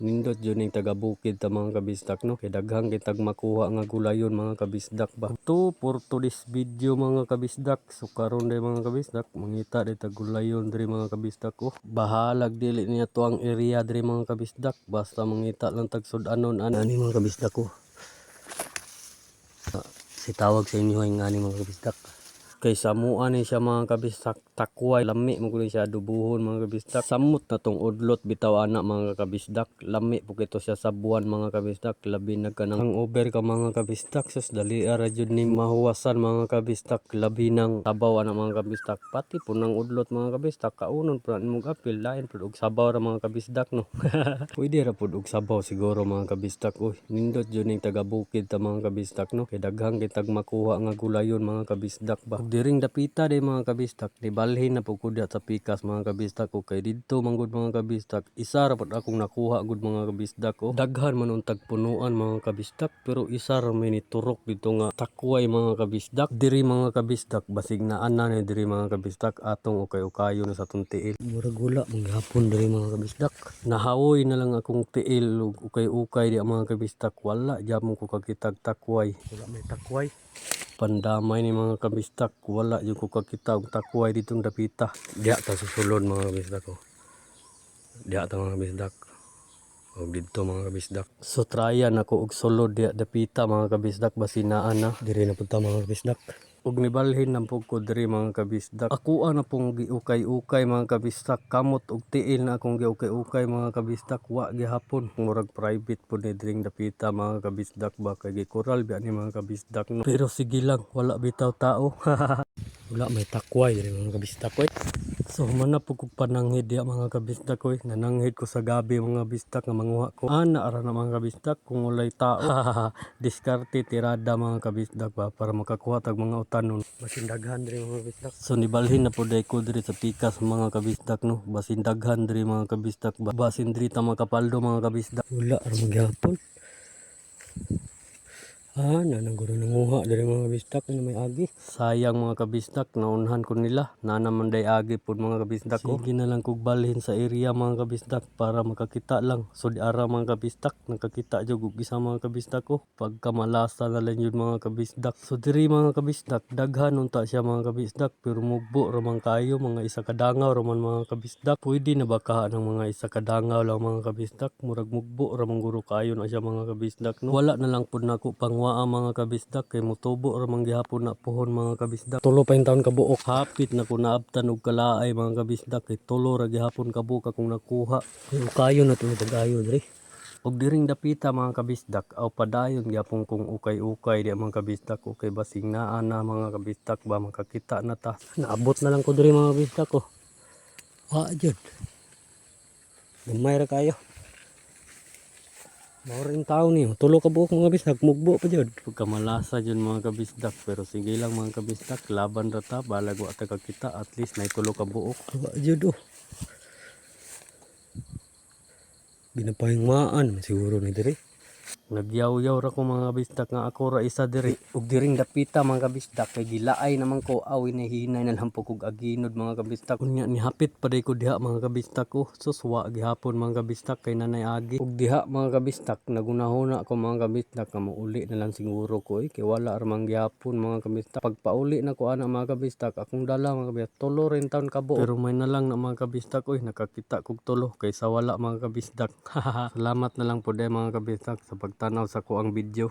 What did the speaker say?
Nindot jud ning taga bukid ta mga kabisdak no, kay daghang kitag makuha nga gulayon mga kabisdak ba. To for today's video mga kabisdak, so karon day mga kabisdak mangita day tag gulayon diri mga kabisdak. Oh, bahalag dili niya to ang area diri mga kabisdak, basta mangita lang tag sud-anon ani mga kabisdak ko. Si tawag sa inyo ay ngani mga kabisdak. Kay samuan ni siya mga kabisdak, takway lami mo kuno siya dubuhon mga kabisdak. Samot na tong udlot bitaw ana mga kabisdak, lami po kito siya sa buwan mga kabisdak, labi na kanang over ka mga kabisdak. Sus dali ara jud ni mahuwasan mga kabisdak, labi nang sabaw ana mga kabisdak. Pati po nang udlot mga kabisdak, kaunon po na mong apil lain po og sabaw ra mga kabisdak no. Pwede ra po og sabaw siguro mga kabisdak. Uy, nindot jud ning taga bukid ta mga kabisdak no, kay daghang kitag makuha nga gulayon mga kabisdak ba. Diring dapita day mga kabisdak, di balhin na po ko sa pikas mga kabisdak ko, kay dito manggod mga kabisdak, isa ra pod akong nakuha gud mga kabisdak ko. Daghan man untag punuan mga kabisdak, pero isa ra may niturok dito nga takway mga kabisdak. Diri mga kabisdak basig na ana ni diri mga kabisdak atong ukay-ukayo na sa tong tiil. Murag gula manghapon diri mga kabisdak. Nahawoy na lang akong tiil ug ukay-ukay di mga kabisdak, wala gyapon ko kakitag takway. Wala may takway. Pandamay ni mga kabisdak, wala yung kukakita og takway ditong dapita. Diya ta susulod mga kabisdak ko. Diya ta mga kabisdak. O dito mga kabisdak. So tryan ako og sulod diya dapita mga kabisdak, basinaan na diri na punta mga kabisdak. Og nibalhin ng ko diri mga kabisdak. Ako na pong giukay-ukay mga kabisdak, kamot og tiil na akong giukay-ukay mga kabisdak, wa gihapon. Murag private po ni diring dapita mga kabisdak ba, kay gikural biya ni mga kabisdak no. Pero sige lang, wala bitaw tao. Wala may takway diri mga kabisdak ko. So man na po ko pananghid diya mga kabisdak ko. Nananghid ko sa gabi mga kabisdak nga manguha ko. Ana ara na mga kabisdak kung walay tao. Diskarte tirada mga kabisdak ba para makakuha tag mga utanon. Basin daghan diri mga kabisdak. So nibalhin na po day ko diri sa pikas mga kabisdak no. Basin daghan diri mga kabisdak ba. Basin diri ta makapaldo mga kabisdak. Wala ra magyapon. Nanangguro nanguha dari mga kabisdak na may agi. Sayang mga kabisdak, naunhan ko nila. Naman day agi po mga kabisdak ko. Sige na lang kog balhin sa area mga kabisdak para makakita lang. So di ara mga kabisdak, nakakita jud og isa mga kabisdak ko. Pagka malasa na lang yun mga kabisdak. So diri mga kabisdak, daghan unta siya mga kabisdak. Pero mugbo ramang kayo, mga isa kadangaw raman mga kabisdak. Pwede na baka ng mga isa kadangaw lang mga kabisdak. Murag mugbo ramang guro kayo na siya mga kabisdak no. Wala na lang po nako pang waa mga kabisdak, kay mutubo ramang gihapon na pohon mga kabisdak. Tulo pa yung taon kabuok, hapit na ko naabtan og kalaay mga kabisdak, kay tulo ra gihapon kabuok akong nakuha. Kayo na tulo pag-ayo diri. Og diring dapita mga kabisdak, aw padayon gyapon kung ukay-ukay di mga kabisdak, okay basing naa na mga kabisdak ba makakita na ta. Naabot na lang ko diri mga kabisdak ko. Jud. Gamay ra kayo. Maoring tao ni, tulo ka buok mga kabisdak, mugbo pa jud. Pagka malasa jud mga kabisdak, pero sige lang mga kabisdak, laban ra ta, balag wa ta kakita, at least na tulo ka buok. Jud oh. Binapahingmaan siguro ni diri. Nagyaw-yaw ra ko mga kabisdak nga ako ra isa diri. Ug diring dapita mga kabisdak, kay gilaay naman ko awin ni hinay na lampok og aginod mga kabisdak. Unya ni hapit pa day ko diha mga kabisdak ko. Suswa gihapon mga kabisdak kay nanay agi. Ug diha mga kabisdak, nagunahuna ko mga kabisdak nga mauli na lang siguro ko kay wala ra man gihapon mga kabisdak. Pagpauli na ko ana mga kabisdak, akong dala mga kabisdak, tulo rin taon kabo. Pero may na lang na mga kabisdak nakakita kog tulo kaysa wala mga kabisdak. Salamat na lang po day mga kabisdak sa pagtanaw sa ko ang video.